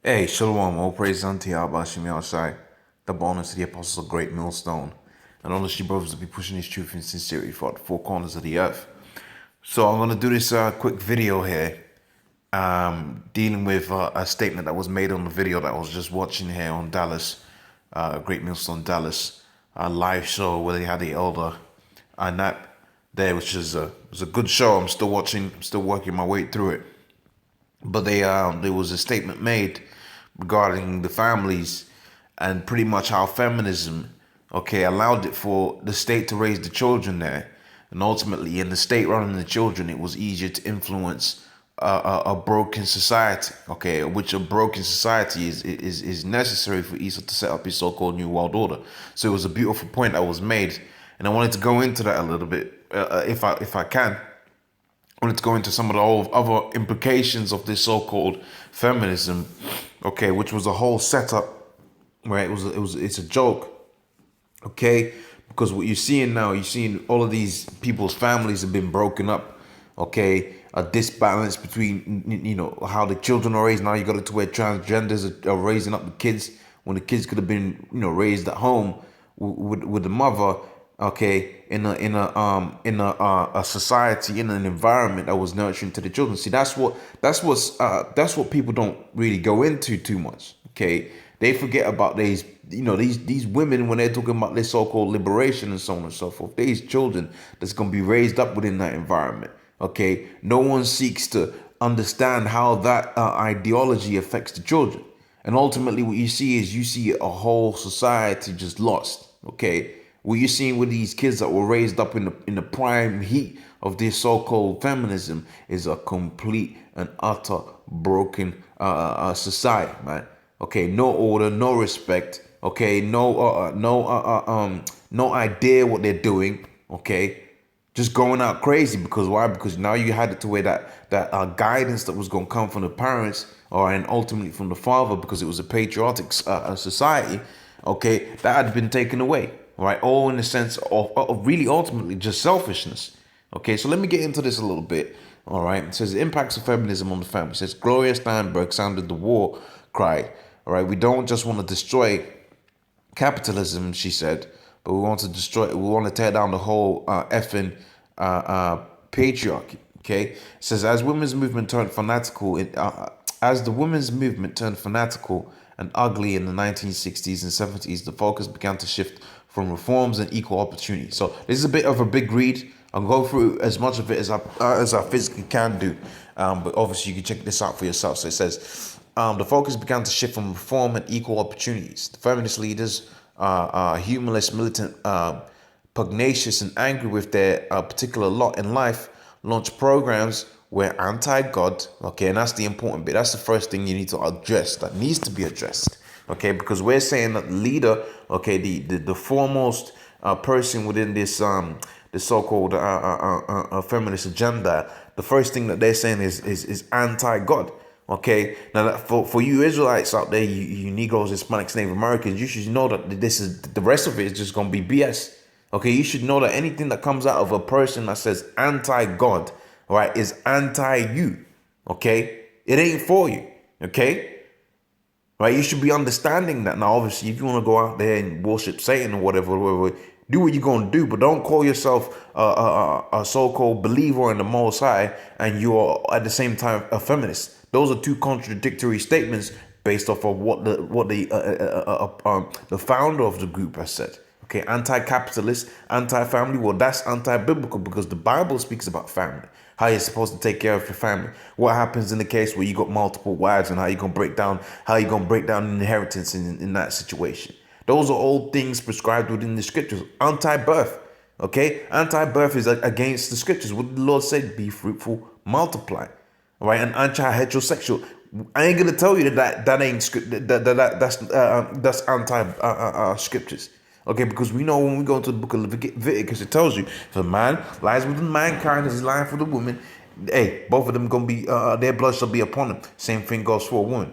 Hey, Shalom, all praise unto Yahweh Shem Yahushai, the bonus of the apostles of GreatMillStone, and all the she brothers will be pushing this truth in sincerity for the four corners of the earth. So I'm going to do this quick video here, dealing with a statement that was made on the video that I was just watching here on Dallas, GreatMillStone Dallas, a live show where they had the elder Nap there, which was a good show. I'm still watching, I'm still working my way through it. But there was a statement made regarding the families and pretty much how feminism, allowed it for the state to raise the children there, and ultimately in the state running the children, it was easier to influence a broken society, which a broken society is necessary for Esau to set up his so-called new world order. So it was a beautiful point that was made, and I wanted to go into that a little bit, if I can. I wanted to go into some of the other implications of this so-called feminism, which was a whole setup, right? It's a joke, because what you're seeing now, you're seeing all of these people's families have been broken up, a disbalance between, how the children are raised. Now you got it to where transgenders are raising up the kids when the kids could have been, raised at home with the mother. In a society, in an environment that was nurturing to the children. See, that's what people don't really go into too much. They forget about these women when they're talking about this so-called liberation and so on and so forth. These children that's gonna be raised up within that environment. No one seeks to understand how that ideology affects the children, and ultimately, what you see a whole society just lost. What you're seeing with these kids that were raised up in the prime heat of this so-called feminism is a complete and utter broken society, man. No order, no respect. No idea what they're doing. Just going out crazy. Because why? Because now you had it to where that guidance that was going to come from the parents, and ultimately from the father, because it was a patriotic society. That had been taken away. Right, all in the sense of really ultimately just selfishness. So let me get into this a little bit. All right, it says the impacts of feminism on the family. It says Gloria Steinberg sounded the war cry. All right, we don't just want to destroy capitalism, she said, but we want to tear down the whole effing patriarchy. It says as the women's movement turned fanatical and ugly in the 1960s and 70s, the focus began to shift from reforms and equal opportunity. So this is a bit of a big read. I'll go through as much of it as I physically can do. But obviously you can check this out for yourself. So it says, the focus began to shift from reform and equal opportunities. The feminist leaders, humanist, militant, pugnacious, and angry with their particular lot in life, launched programs where anti-God, and that's the important bit. That's the first thing you need to address, that needs to be addressed, because we're saying that the leader, the foremost person within this the so-called feminist agenda, the first thing that they're saying is anti-God. Now that for you Israelites out there, you Negroes, Hispanics, Native Americans, you should know that this is the rest of it is just gonna be BS. You should know that anything that comes out of a person that says anti-God, right, is anti-you. It ain't for you. Right, you should be understanding that. Now, obviously, if you want to go out there and worship Satan or whatever, do what you're going to do, but don't call yourself a so-called believer in the Most High and you're at the same time a feminist. Those are two contradictory statements based off of what the founder of the group has said. Anti-capitalist, anti-family. Well, that's anti-biblical because the Bible speaks about family. How you're supposed to take care of your family. What happens in the case where you got multiple wives, and how you gonna break down inheritance in that situation. Those are all things prescribed within the scriptures. Anti-birth. Anti-birth is against the scriptures. What the Lord said, be fruitful, multiply. All right, and anti-heterosexual. I ain't gonna tell you that ain't script. That's anti-scriptures. Because we know when we go into the book of Leviticus, it tells you if a man lies with mankind as he lies with a woman, both of them gonna be their blood shall be upon them. Same thing goes for a woman.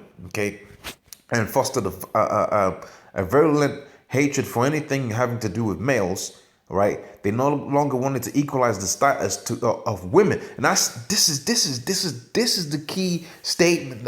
And fostered a virulent hatred for anything having to do with males. Right? They no longer wanted to equalize the status of women, and this is the key statement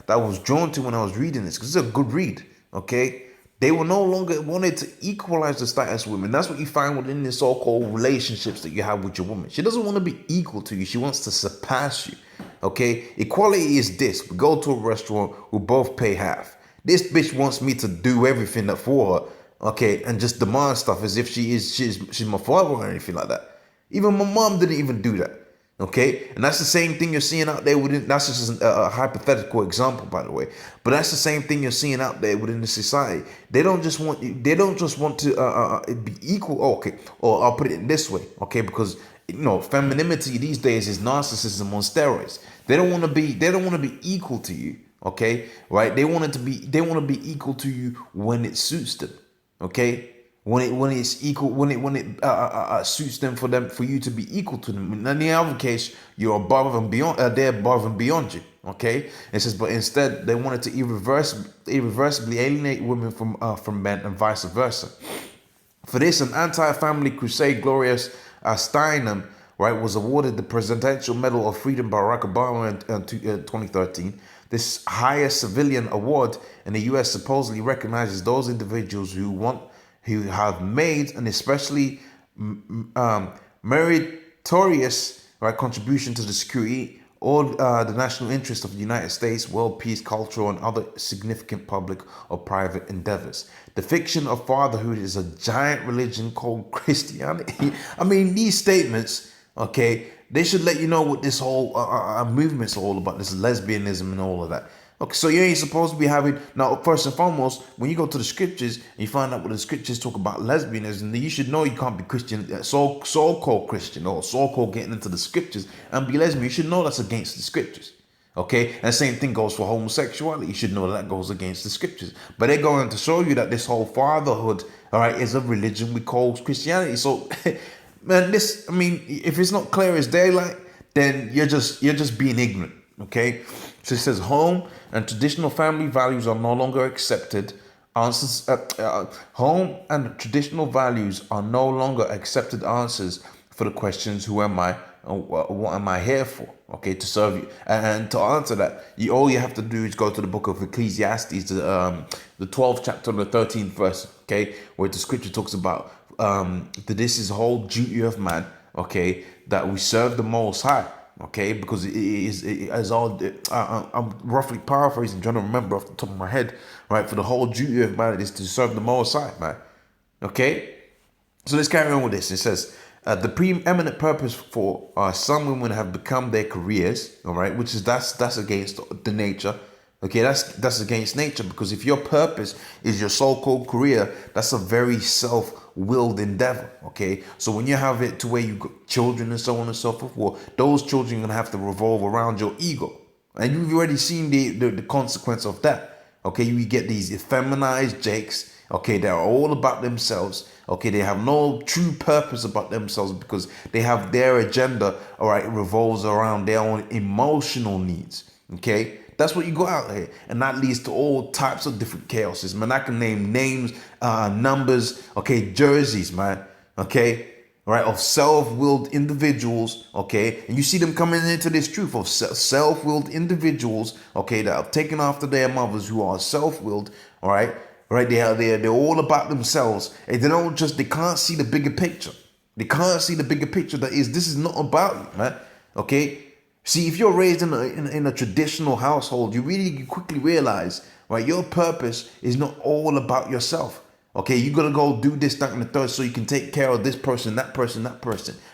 that I was drawn to when I was reading this, because it's a good read, okay? They were no longer wanted to equalize the status of women. That's what you find within the so-called relationships that you have with your woman. She doesn't want to be equal to you. She wants to surpass you, okay? Equality is this. We go to a restaurant, we both pay half. This bitch wants me to do everything for her, okay, and just demand stuff as if she's my father or anything like that. Even my mom didn't even do that. Okay, and that's the same thing you're seeing out there within. That's just a hypothetical example, by the way. But that's the same thing you're seeing out there within the society. They don't just want you. They don't just want to be equal. Oh, okay, or I'll put it this way. Okay, because femininity these days is narcissism on steroids. They don't want to be. They don't want to be equal to you. Okay, right? They want to be equal to you when it suits them. Okay. When it's equal, when it suits them for you to be equal to them. In the other case, you're above and beyond. They're above and beyond you. Okay. It says, but instead they wanted to irreversibly alienate women from men and vice versa. For this, an anti-family crusade, Gloria Steinem, right, was awarded the Presidential Medal of Freedom by Barack Obama in 2013. This highest civilian award in the U.S. supposedly recognizes those individuals who have made an especially meritorious contribution to the security or the national interest of the United States, world peace, cultural, and other significant public or private endeavors. The fiction of fatherhood is a giant religion called Christianity. I mean, these statements, okay, they should let you know what this whole movement's all about, this lesbianism and all of that. Okay, so you ain't supposed to be having... Now, first and foremost, when you go to the scriptures and you find out what the scriptures talk about lesbianism, then you should know you can't be Christian, so-called Christian, or so-called getting into the scriptures and be lesbian. You should know that's against the scriptures. Okay, and the same thing goes for homosexuality. You should know that goes against the scriptures. But they're going to show you that this whole fatherhood, all right, is a religion we call Christianity. So, man, if it's not clear as daylight, then you're just being ignorant. Okay, so it says home and traditional family values are no longer accepted. Home and traditional values are no longer accepted answers for the questions: who am I? What am I here for? Okay, to serve you. And to answer that, all you have to do is go to the book of Ecclesiastes, the 12th chapter and the 13th verse. Okay, where the scripture talks about that this is the whole duty of man. Okay, that we serve the Most High. Okay, because it is all. I'm roughly paraphrasing, trying to remember off the top of my head. Right, for the whole duty of man is to serve the Most High, man. Okay, so let's carry on with this. It says the preeminent purpose for some women have become their careers. All right, which is that's against the nature. Okay, that's against nature, because if your purpose is your so-called career, that's a very self-willed endeavor. Okay, so when you have it to where you got children and so on and so forth, well, those children are gonna have to revolve around your ego, and you've already seen the consequence of that. Okay, you get these effeminized jakes. Okay, they're all about themselves. Okay, they have no true purpose about themselves because they have their agenda. All right, it revolves around their own emotional needs. Okay. That's what you go out here, and that leads to all types of different chaoses, man. I can name names, numbers, okay, jerseys, man, okay, right, of self-willed individuals, okay, and you see them coming into this truth of self-willed individuals, okay, that are taken after their mothers, who are self-willed, all right, they're all about themselves, and they can't see the bigger picture. They can't see the bigger picture that this is not about you, man, okay. See, if you're raised in a traditional household, you really quickly realize, right, your purpose is not all about yourself. Okay, you gotta go do this, that, and the third, so you can take care of this person, that person,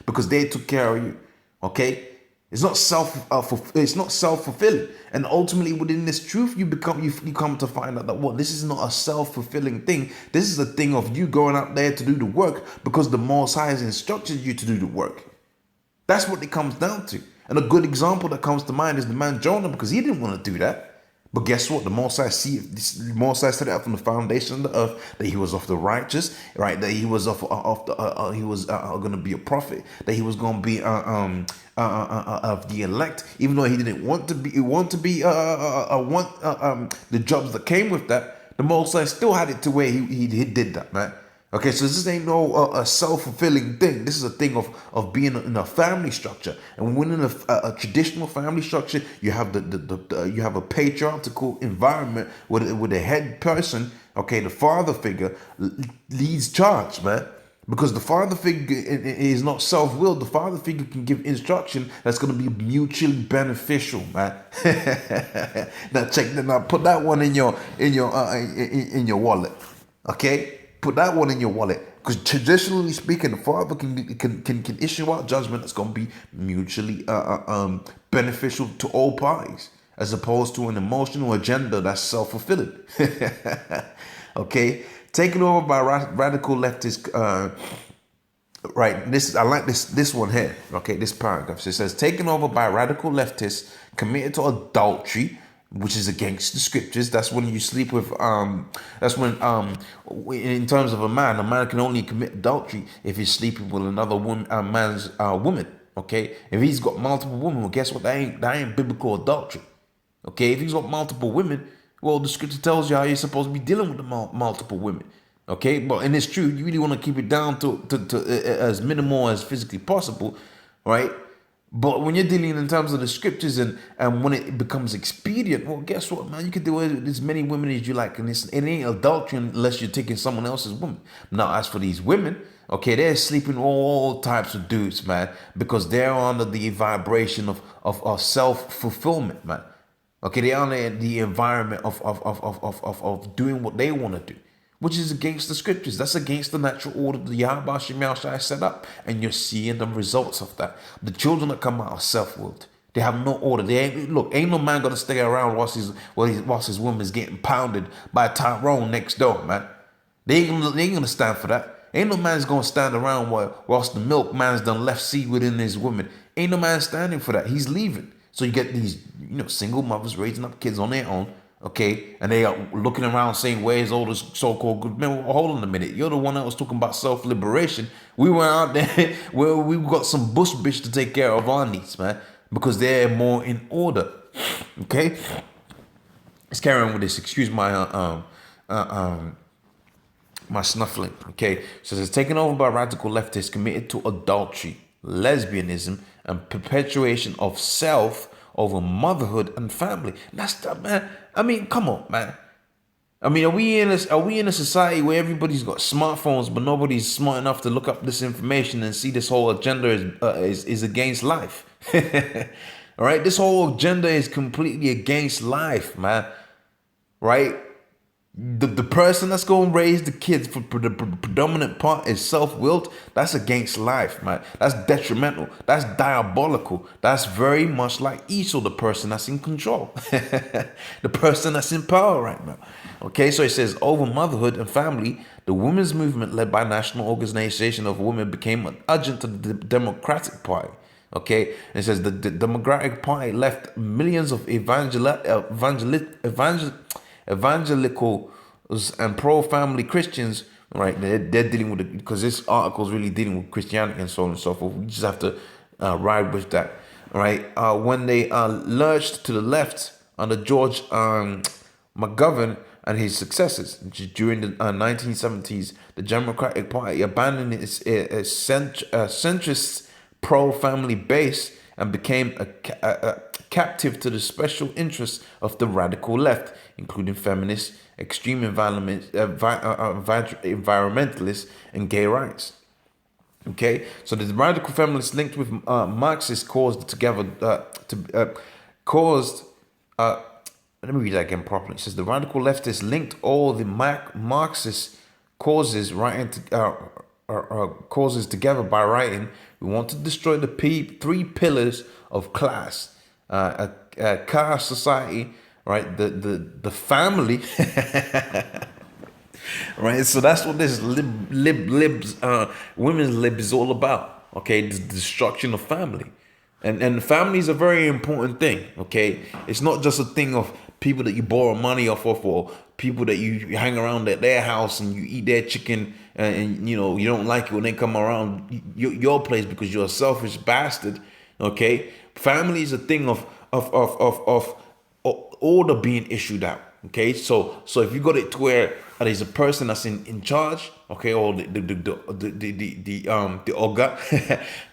because they took care of you. Okay, it's not self-fulfilling, and ultimately within this truth, you come to find out that this is not a self-fulfilling thing. This is a thing of you going out there to do the work because the Most High has instructed you to do the work. That's what it comes down to. And a good example that comes to mind is the man Jonah, because he didn't want to do that. But guess what? The Most High set it up from the foundation of the earth that he was of the righteous, right? That he was going to be a prophet. That he was going to be of the elect, even though he didn't want to be. The jobs that came with that. The Most High still had it to where he did that, man. Okay, so this ain't no a self-fulfilling thing. This is a thing of being in a family structure, and when in a traditional family structure, you have you have a patriarchal environment with the head person. Okay, the father figure leads charge, man. Because the father figure is not self-willed. The father figure can give instruction that's going to be mutually beneficial, man. Now check that. Now put that one in your wallet. Okay, put that one in your wallet. Because traditionally speaking, the father can issue out judgment that's going to be mutually beneficial to all parties, as opposed to an emotional agenda that's self-fulfilling. Okay. Taken over by radical leftists, right? I like this one here. Okay, this paragraph. So it says, taken over by radical leftists committed to adultery, which is against the scriptures. That's when you sleep with. That's when in terms of a man can only commit adultery if he's sleeping with another man's woman. Okay, if he's got multiple women, well, guess what? That ain't biblical adultery. Okay, if he's got multiple women, well, the scripture tells you how you're supposed to be dealing with the multiple women. Okay, but and it's true, you really want to keep it down to as minimal as physically possible, right? But when you're dealing in terms of the scriptures and when it becomes expedient, well, guess what, man? You can do it with as many women as you like, and it ain't adultery unless you're taking someone else's woman. Now, as for these women, okay, they're sleeping with all types of dudes, man, because they're under the vibration of self-fulfillment, man. Okay, they are in the environment of doing what they want to do, which is against the scriptures. That's against the natural order that Yahweh Shai set up, and you're seeing the results of that. The children that come out are self-willed. They have no order. Ain't no man gonna stay around whilst his woman is getting pounded by Tyrone next door, man. They ain't gonna stand for that. Ain't no man's gonna stand around whilst the milkman's done left seed within his woman. Ain't no man standing for that. He's leaving. So you get these, single mothers raising up kids on their own, okay? And they are looking around saying, where's all this so-called good men? Well, hold on a minute. You're the one that was talking about self-liberation. We went out there where we got some bush bitch to take care of our needs, man, because they're more in order, okay? Let's carry on with this. Excuse my my snuffling, okay? So it's taken over by radical leftists committed to adultery, lesbianism, and perpetuation of self over motherhood and family. That's that, man. I mean, come on, man. I mean, are we in a society where everybody's got smartphones, but nobody's smart enough to look up this information and see this whole agenda is against life? All right, this whole agenda is completely against life, man. Right? The person that's going to raise the kids for the predominant part is self-willed. That's against life, man. That's detrimental. That's diabolical. That's very much like Esau, the person that's in control. The person that's in power right now. Okay, so it says, over motherhood and family, the women's movement led by National Organization of Women became an adjunct to the Democratic Party. Okay, and it says the Democratic Party left millions of evangelicals and pro-family Christians, right? They're dealing with it because this article is really dealing with Christianity and so on and so forth. We just have to ride with that, right? When they lurched to the left under George McGovern and his successors during the 1970s, the Democratic Party abandoned its centrist pro-family base and became a captive to the special interests of the radical left, including feminists, extreme environmentalists, and gay rights. Okay, so the radical feminists linked with Marxists caused together let me read that again properly. It says the radical leftists linked all the Marxist causes causes together by writing, we want to destroy the three pillars of class, a caste society, right? The family, right? So that's what this women's lib is all about. Okay, the destruction of family, and family is a very important thing. Okay, it's not just a thing of people that you borrow money off of, or people that you hang around at their house and you eat their chicken, and you don't like it when they come around your place because you're a selfish bastard. Okay, family is a thing of order being issued out. Okay, so if you got it to where there's a person that's in charge, okay, or the Oga,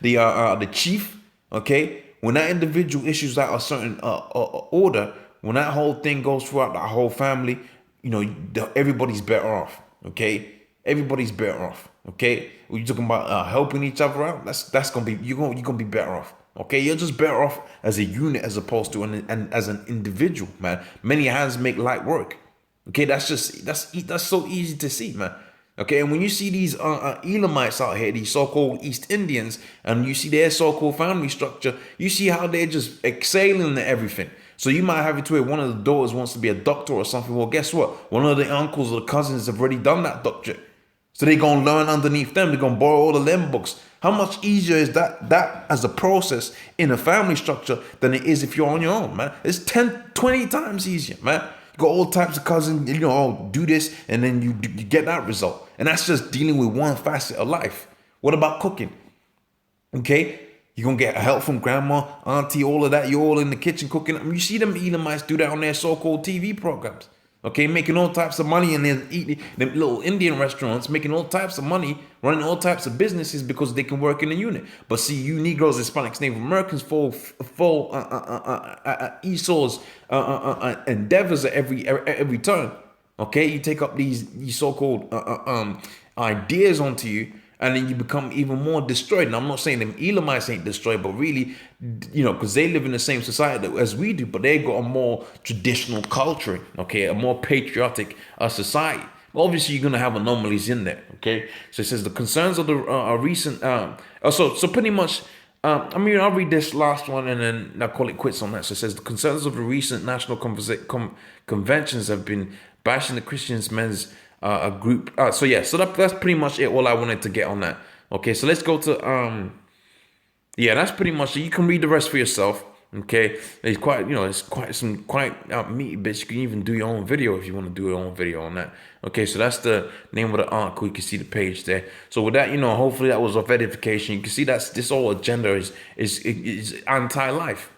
the chief, okay, when that individual issues out a certain order, when that whole thing goes throughout the whole family, everybody's better off. Okay, everybody's better off. Okay, when you're talking about helping each other out, that's gonna be you're gonna be better off. Okay, you're just better off as a unit as opposed to and as an individual, man. Many hands make light work. Okay, that's so easy to see, man. Okay, and when you see these Elamites out here, these so-called East Indians, and you see their so-called family structure, you see how they're just exhaling at everything. So you might have it to where one of the daughters wants to be a doctor or something. Well, guess what? One of the uncles or the cousins have already done that doctorate. So they're going to learn underneath them. They're going to borrow all of them books. How much easier is that as a process in a family structure than it is if you're on your own, man? It's 10, 20 times easier, man. You got all types of cousins, do this, and then you get that result. And that's just dealing with one facet of life. What about cooking? Okay? You're going to get help from grandma, auntie, all of that. You're all in the kitchen cooking. I mean, you see them Elamites do that on their so-called TV programs. Okay, making all types of money and then eating them little Indian restaurants, making all types of money, running all types of businesses because they can work in a unit. But see, you Negroes, Hispanics, Native Americans fall Esau's endeavors at every turn. Okay, you take up these so-called ideas onto you, and then you become even more destroyed. And I'm not saying them Elamites ain't destroyed, but really, because they live in the same society as we do, but they got a more traditional culture, okay, a more patriotic society. Well, obviously, you're going to have anomalies in there, okay? So it says the concerns of the recent, so pretty much, I'll read this last one and then I'll call it quits on that. So it says the concerns of the recent national conventions have been bashing the Christians men's a group. So that's pretty much it. All I wanted to get on that. Okay, so let's go to that's pretty much it. You can read the rest for yourself. Okay, it's quite some meaty bits. You can even do your own video if you want to do your own video on that. Okay, so that's the name of the article. You can see the page there. So with that, hopefully that was of edification. You can see that this whole agenda is anti-life.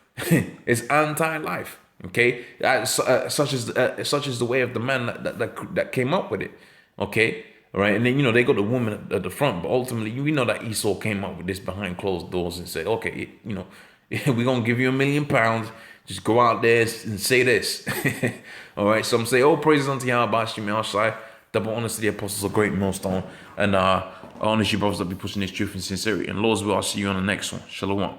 It's anti-life. Okay, such is the way of the man that came up with it. Okay, all right, and then they got the woman at the front, but ultimately we know that Esau came up with this behind closed doors and said, okay, we're gonna give you £1 million. Just go out there and say this. All right, so I'm saying, oh, praises unto Yahweh, Shai, double honors to the apostles of Great Millstone, and I honor you brothers that be pushing this truth and sincerity. And Lord's will, I'll see you on the next one. Shalom.